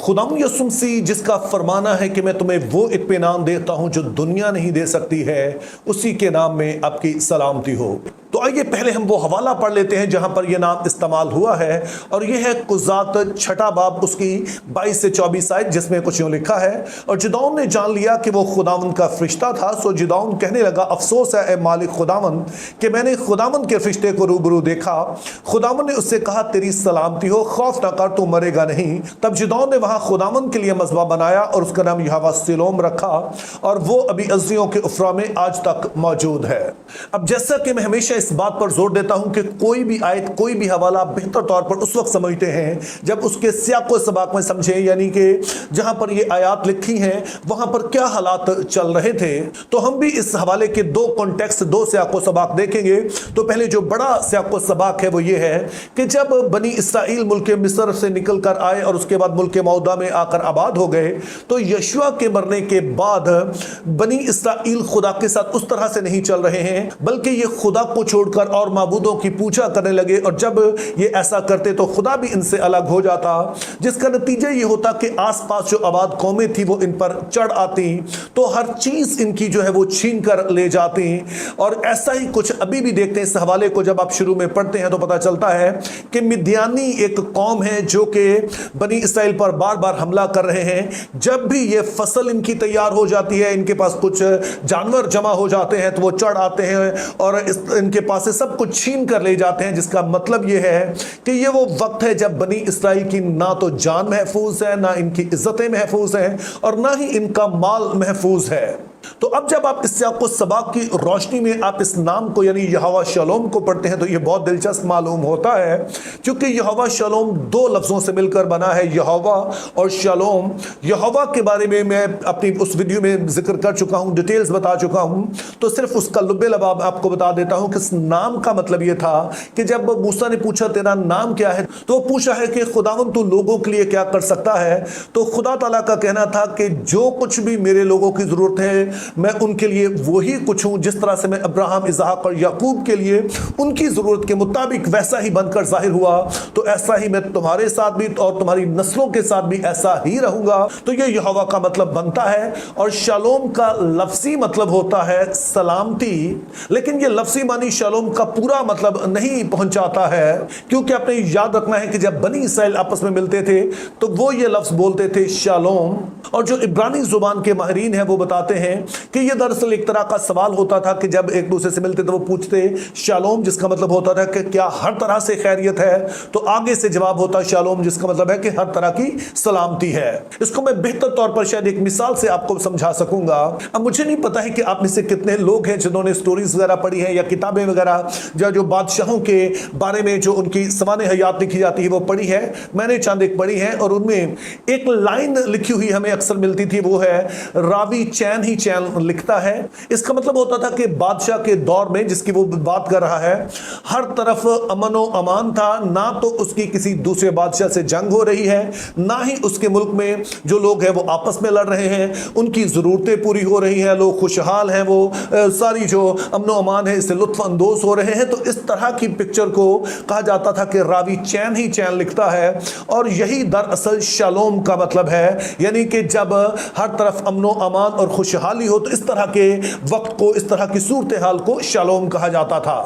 खुदाम यसुम मसीह जिसका फरमाना है कि मैं तुम्हें वो इत्मीनान देता हूं जो दुनिया नहीं दे सकती है, उसी के नाम में आपकी सलामती हो। तो आइए पहले हम वो हवाला पढ़ लेते हैं जहां पर यह नाम इस्तेमाल हुआ है, और यह है कुज़ात 6 बाब उसकी 22 से 24 आयत, जिसमें कुछ यूं लिखा है। और जिदौन ने जान लिया कि वो खुदावंद का फरिश्ता था, सो जिदौन कहने लगा, अफसोस है ए मालिक खुदावंद कि मैंने खुदावंद के फरिश्ते को रूबरू देखा। खुदावंद ने उससे कहा, तेरी सलामती हो, खौफ न कर, तू मरेगा नहीं। तब जिदौन ने वहां खुदावंद के लिए मज़बा बनाया और उसका नाम यहोवा सिलोम रखा, और वो अभी अज़रियों के उफ्रा में आज तक मौजूद है। अब जैसा कि मैं हमेशा इस बात पर जोर देता हूं कि कोई भी आयत, कोई भी हवाला बेहतर तौर पर उस वक्त समझते हैं जब उसके सियाक़ व सबाक़ में समझे, यानी कि जहां पर ये आयत लिखी हैं वहां पर क्या हालात चल रहे थे। तो हम भी इस हवाले के दो कॉन्टेक्स्ट, दो सियाक़ व सबाक़ देखेंगे। तो पहले जो बड़ा सियाक़ व सबाक़ है वो ये है कि जब बनी इसराइल मुल्क मिस्र से निकल कर आए और उसके बाद मुल्क मौदा में आकर आबाद हो गए, तो यशुआ के मरने के बाद बनी इसराइल खुदा के साथ उस तरह से नहीं चल रहे हैं, बल्कि ये खुदा को छोड़कर और माबूदों की पूजा करने लगे। और जब ये ऐसा करते तो खुदा भी इनसे अलग हो जाता, जिसका नतीजा ये होता कि आसपास जो आबाद कौमें थी वो इन पर चढ़ आती, तो हर चीज इनकी जो है वो छीन कर ले जाती। और ऐसा ही कुछ अभी भी देखते हैं। इस हवाले को जब आप शुरू में पढ़ते हैं तो पता चलता है कि मिद्यानी एक कौम है जो कि बनी इसराइल पर बार बार हमला कर रहे हैं। जब भी ये फसल इनकी तैयार हो जाती है, इनके पास कुछ जानवर जमा हो जाते हैं, तो वो चढ़ आते हैं और इनके पास से सब कुछ छीन कर ले जाते हैं। जिसका मतलब ये है कि ये वो वक्त है जब बनी इसराइल की ना तो जान महफूज है, ना इनकी इज्जतें महफूज हैं, और ना ही इनका माल महफूज है। तो अब जब आप इस सियाक़ व सबाक़ की रोशनी में आप इस नाम को यानी यहोवा शलोम को पढ़ते हैं तो ये बहुत दिलचस्प मालूम होता है, क्योंकि यहोवा शलोम दो लफ्ज़ों से मिलकर बना है, यहोवा और शलोम। यहोवा के बारे में मैं अपनी उस वीडियो में जिक्र कर चुका हूँ, डिटेल्स बता चुका हूँ, तो सिर्फ उसका लुब्बे लबाब आपको बता देता हूँ कि इस नाम का मतलब ये था कि जब मूसा ने पूछा तेरा नाम क्या है, तो वो पूछा है कि खुदावंद तू लोगों के लिए क्या कर सकता है। तो खुदा ताला का कहना था कि जो कुछ भी मेरे लोगों की ज़रूरत है मैं उनके लिए वही कुछ हूं, जिस तरह से मैं अब्राहम, इसहाक और याकूब के लिए उनकी जरूरत के मुताबिक वैसा ही बनकर जाहिर हुआ, तो ऐसा ही मैं तुम्हारे साथ भी और तुम्हारी नस्लों के साथ भी ऐसा ही रहूंगा। तो ये यहोवा का मतलब बनता है। और शलोम का लफ्जी मतलब होता है सलामती, लेकिन ये लफ्जी मानी शलोम का पूरा मतलब नहीं पहुंचाता है, क्योंकि आपने याद रखना है कि जब बनी इसराइल आपस में मिलते थे तो वो ये लफ्ज बोलते थे शलोम। और जो इब्रानी जुबान के माहिरीन हैं वो बताते हैं कि ये दरअसल एक तरह का सवाल होता था कि जब एक दूसरे से मिलते तो वो पूछते शालोम, जिसका मतलब होता था कि क्या हर तरह से खैरियत है, तो आगे से जवाब होता शालोम, जिसका मतलब है कि हर तरह की सलामती है। इसको मैं बेहतर तौर पर शायद एक मिसाल से आपको समझा सकूंगा। अब मुझे नहीं पता है कि आप में से कितने लोग हैं जिन्होंने स्टोरीज वगैरह पढ़ी है या किताबें वगैरह जो बादशाहों के बारे में जो उनकी सवाने हयात लिखी जाती है वो पढ़ी है। मैंने चंद एक पढ़ी है और उनमें एक लाइन लिखी हुई हमें अक्सर मिलती थी, वो है रावी चैन ही चैन लिखता है। इसका मतलब होता था कि बादशाह के दौर में जिसकी वो बात कर रहा है, हर तरफ अमन व अमान था, ना तो उसकी किसी दूसरे बादशाह से जंग हो रही है, ना ही उसके मुल्क में जो लोग हैं वो आपस में लड़ रहे हैं, उनकी जरूरतें पूरी हो रही हैं, लोग खुशहाल हैं, वो सारी जो अमन व अमान है इससे लुत्फ अंदोज हो रहे हैं। तो इस तरह की पिक्चर को कहा जाता था कि रावी चैन ही चैन लिखता है, और यही दरअसल शलोम का मतलब है, यानी कि जब हर तरफ अमन व अमान और खुशहाली हो तो इस तरह के वक्त को, इस तरह की सूरत हाल को शालोम कहा जाता था।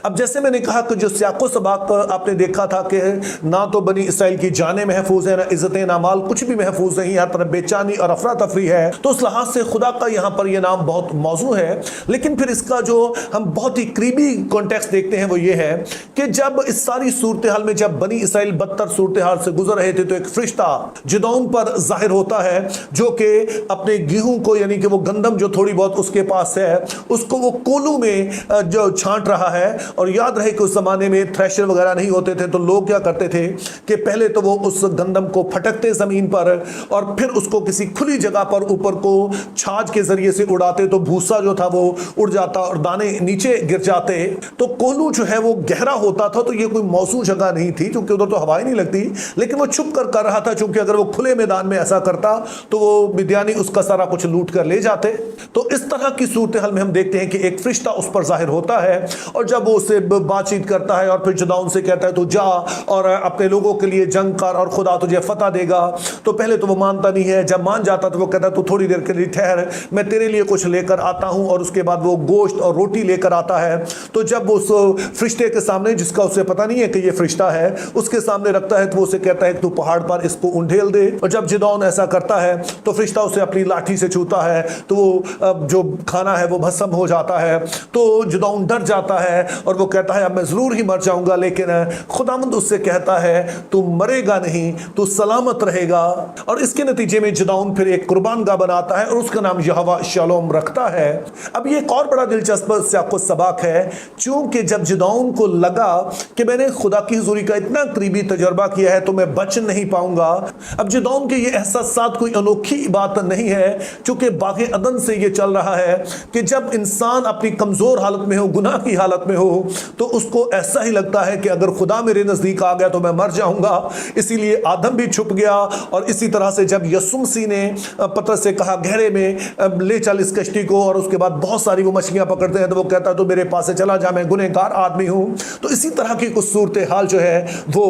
अब जैसे मैंने कहा कि जो सियाक़ व सबाक़ आपने देखा था कि ना तो बनी इसराइल की जानें महफूज है, ना इज़्ज़तें, ना माल, कुछ भी महफूज नहीं, हर तरफ बेचानी और अफरा तफरी है। तो उस लिहाज से खुदा का यहाँ पर यह नाम बहुत मौजू है। लेकिन फिर इसका जो हम बहुत ही करीबी कॉन्टेक्स्ट देखते हैं वो ये है कि जब इस सारी सूरत हाल में जब बनी इसराइल बदतर सूरत हाल से गुजर रहे थे, तो एक फरिश्ता जिदौन पर जाहिर होता है, जो कि अपने गेहूं को यानी कि वो गंदम जो थोड़ी बहुत उसके पास है उसको वो कोलू में जो छांट रहा है। और याद रहे कि उस जमाने में थ्रेशर वगैरह नहीं होते थे, तो लोग क्या करते थे कि पहले तो वो उस गंदम को फटकते जमीन पर और फिर उसको किसी खुली जगह पर ऊपर को छाछ के जरिए से उड़ाते, तो भूसा जो था वो उड़ जाता और दाने नीचे गिर जाते। तो कोलू जो है वो गहरा होता था, तो ये कोई मौसू जगह नहीं थी क्योंकि उधर तो हवा ही नहीं लगती, लेकिन वो छुप कर रहा था, क्योंकि अगर वो खुले मैदान में ऐसा करता तो वो मिद्यानी उसका सारा कुछ लूट कर ले जाते। तो इस तरह की सूरत हाल में हम देखते हैं कि एक फरिश्ता उस पर जाहिर होता है, और जब वो उससे बातचीत करता है और फिर जुदाउन से कहता है तू जा और अपने लोगों के लिए जंग कर और खुदा तुझे फतह देगा। तो पहले तो वो मानता नहीं है, जब मान जाता तो वो कहता है तू थोड़ी देर के लिए ठहर, मैं तेरे लिए कुछ लेकर आता हूं। और उसके बाद वो गोश्त और रोटी लेकर आता है। तो जब वो उस फरिश्ते के सामने, जिसका उसे पता नहीं है कि ये फरिश्ता है, उसके सामने रखता है तो वो उसे कहता है तू पहाड़ पर इसको उंडेल दे। और जब जिदौन ऐसा करता है तो फरिश्ता उसे अपनी लाठी से छूता है तो वो जो खाना है वो भस्म हो जाता है। तो जिदौन डर जाता है और वो कहता है अब मैं जरूर ही मर जाऊंगा, लेकिन खुदावंद उससे कहता है तू मरेगा नहीं, तू सलामत रहेगा। और इसके नतीजे में जिदौन फिर एक कुर्बान गाह बनाता है और उसका नाम यहोवा शालोम रखता है। अब ये एक और बड़ा दिलचस्प सियाको सबक है, चूंकि जब जिदौन को लगा कि मैंने खुदा की हुजूरी का इतना करीबी तजर्बा किया है तो मैं बच नहीं पाऊंगा। अब जिदौन के ये एहसास कोई अनोखी बात नहीं है, चूंकि बागे अदन से ये चल रहा है कि जब इंसान अपनी कमजोर हालत में हो, गुनाह की हालत में हो, तो उसको ऐसा ही लगता है कि अगर खुदा मेरे नजदीक आ गया तो मैं मर जाऊंगा। इसीलिए आदम भी छुप गया। और इसी तरह से जब यीशु मसीह ने पतरस से कहा गहरे में ले चल इस कश्ती को, और उसके बाद बहुत सारी वो मछलियां पकड़ते हैं तो वो कहता है तो मेरे पास से चला जा, मैं गुनहगार आदमी हूं। तो इसी तरह की कुछ सूरत हाल जो है वो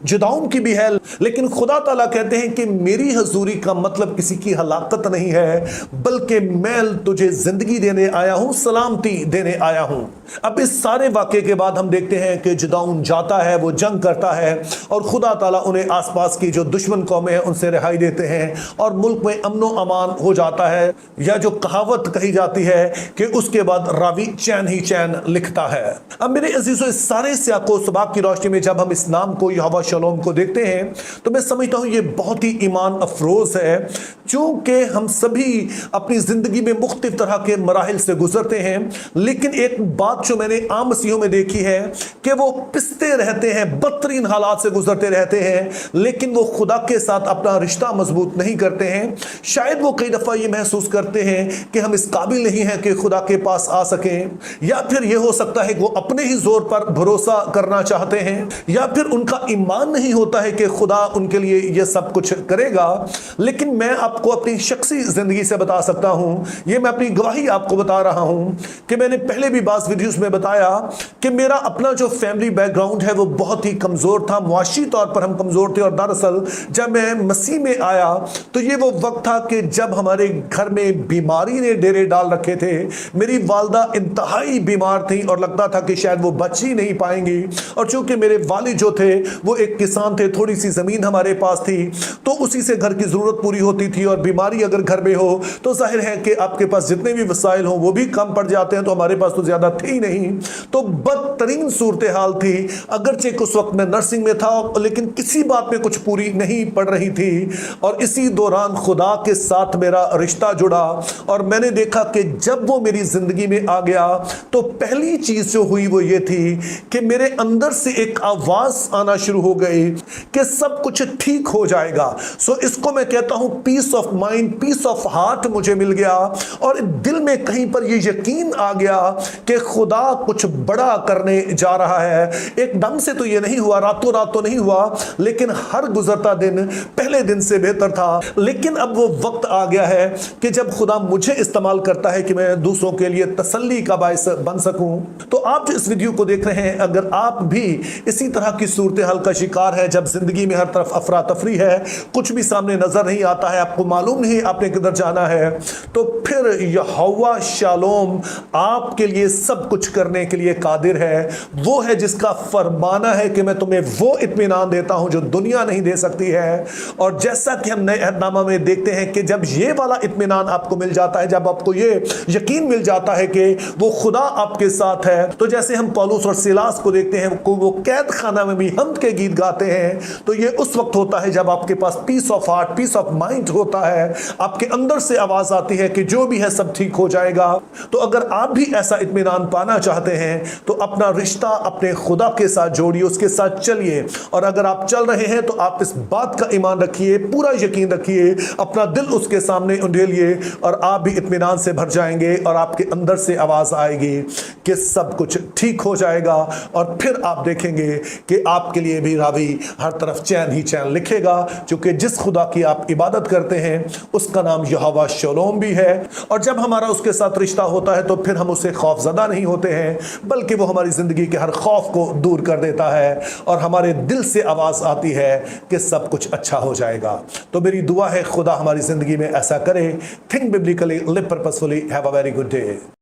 जिदौन की भी है। लेकिन खुदा ताला कहते हैं कि मेरी हजूरी का मतलब किसी की हलाकत नहीं है, बल्कि मैं तुझे जिंदगी देने आया हूं, सलामती देने आया हूं। अब इस सारे वाक़े के बाद हम देखते हैं कि जिदौन जाता है, वो जंग करता है और खुदा ताला उन्हें आसपास की जो दुश्मन कौमें हैं उनसे रिहाई देते हैं और मुल्क में अमनो अमान हो जाता है। या जो कहावत कही जाती है कि उसके बाद रावी चैन ही चैन लिखता है। अब मेरे अजीजों, इस सारे सियाको सबक की रोशनी में जब हम इस नाम को यहोवा शालोम को देखते हैं तो मैं समझता हूं ये बहुत ही ईमान अफरोज है, चूंकि हम सभी अपनी जिंदगी में मुख्तलिफ तरह के मराहिल से गुजरते हैं। लेकिन एक बात जो मैंने आम मसीहों में देखी है कि वो पिसते रहते हैं, बदतरीन हालात से गुजरते रहते हैं, लेकिन वो खुदा के साथ अपना रिश्ता मजबूत नहीं करते हैं। शायद वो कई दफा ये महसूस करते हैं कि हम इस काबिल नहीं हैं कि खुदा के पास आ सकें, या फिर ये हो सकता है कि वो अपने ही जोर पर भरोसा करना चाहते हैं, या फिर उनका ईमान नहीं होता है कि खुदा उनके लिए ये सब कुछ करेगा। लेकिन मैं आपको अपनी शख्सी जिंदगी से बता सकता हूं, ये मैं अपनी गवाही आपको बता रहा हूं कि मैंने पहले भी बात वीडियोस में बताया कि मेरा अपना जो फैमिली बैकग्राउंड है वो बहुत ही कमजोर था, मुआशी तौर पर हम कमजोर थे। और दरअसल जब मैं मसीह में आया तो ये वो वक्त था कि जब हमारे घर में बीमारी ने डेरे डाल रखे थे। मेरी वालदा इंतहाई बीमार थी और लगता था कि शायद वो बच ही नहीं पाएंगी। और चूंकि मेरे वालिद जो थे वो एक किसान थे, थोड़ी सी जमीन हमारे पास थी, तो उसी से घर की जरूरत पूरी होती थी। और बीमारी अगर घर में हो तो जाहिर है कि आपके पास जितने भी वसाइल हो वो भी कम पड़ जाते हैं, तो हमारे पास तो ज्यादा थे ही नहीं। तो बदतरीन सूरत हाल थी। अगरचे उस वक्त मैं नर्सिंग में था, लेकिन किसी बात में कुछ पूरी नहीं पड़ रही थी। और इसी दौरान खुदा के साथ मेरा रिश्ता जुड़ा और मैंने देखा कि जब वो मेरी जिंदगी में आ गया तो पहली चीज जो हुई वो ये थी कि मेरे अंदर से एक आवाज आना शुरू हो गई कि सब कुछ ठीक हो जाएगा। सो इसको मैं कहता हूं peace of mind, peace of heart मुझे मिल गया और दिल में कहीं पर ये यकीन आ गया कि खुदा कुछ बड़ा करने जा रहा है। एकदम से तो ये नहीं हुआ, रातों रात तो नहीं हुआ, लेकिन हर गुजरता दिन पहले दिन से बेहतर था। लेकिन अब वो वक्त आ गया है कि जब खुदा मुझे इस्तेमाल करता है कि मैं दूसरों के लिए तसल्ली का बायस बन सकूं। तो आप जो इस वीडियो को देख रहे हैं, अगर आप भी इसी तरह की सूरत हाल का शिकार है, जब जिंदगी में हर तरफ अफरा तफरी है, कुछ भी सामने नजर नहीं आता है, आपको मालूम नहीं आपने किधर जाना है, तो फिर यहोवा शालोम आपके लिए सब कुछ करने के लिए कादिर है। वो है जिसका फरमाना है कि मैं तुम्हें वो इत्मीनान देता हूं जो दुनिया नहीं दे सकती है। और जैसा कि हम नए अहदनामा में देखते हैं कि जब ये वाला इत्मीनान आपको मिल जाता है, जब आपको ये यकीन मिल जाता है कि वो खुदा आपके साथ है, तो जैसे हम पौलुस और सिलास को देखते हैं, वो कैद खाना में भी हम्द के गीत गाते हैं, तो ये उस वक्त होता है जब आपके पास peace of heart, peace of mind होता है। आपके अंदर से आवाज आती है कि जो भी है सब ठीक हो जाएगा। तो अगर आप भी ऐसा इत्मीनान पाना चाहते हैं तो अपना रिश्ता अपने खुदा के साथ जोड़िए, उसके साथ चलिए। और अगर आप चल रहे हैं तो आप इस बात का ईमान रखिए, पूरा यकीन रखिए, अपना दिल उसके सामने उंडेलिए और आप भी इत्मीनान से भर जाएंगे और आपके अंदर से आवाज आएगी कि सब कुछ ठीक हो जाएगा। और फिर आप देखेंगे कि आपके लिए भी रावी हर तरफ चैन ही चैन लिखेगा, क्योंकि जिस खुदा की आप इबादत करते करते हैं उसका नाम यहोवा शलोम भी है। और जब हमारा उसके साथ रिश्ता होता है तो फिर हम उससे खौफजदा नहीं होते हैं, बल्कि वो हमारी जिंदगी के हर खौफ को दूर कर देता है और हमारे दिल से आवाज आती है कि सब कुछ अच्छा हो जाएगा। तो मेरी दुआ है खुदा हमारी जिंदगी में ऐसा करे। Think biblically, live purposefully, have a very good day.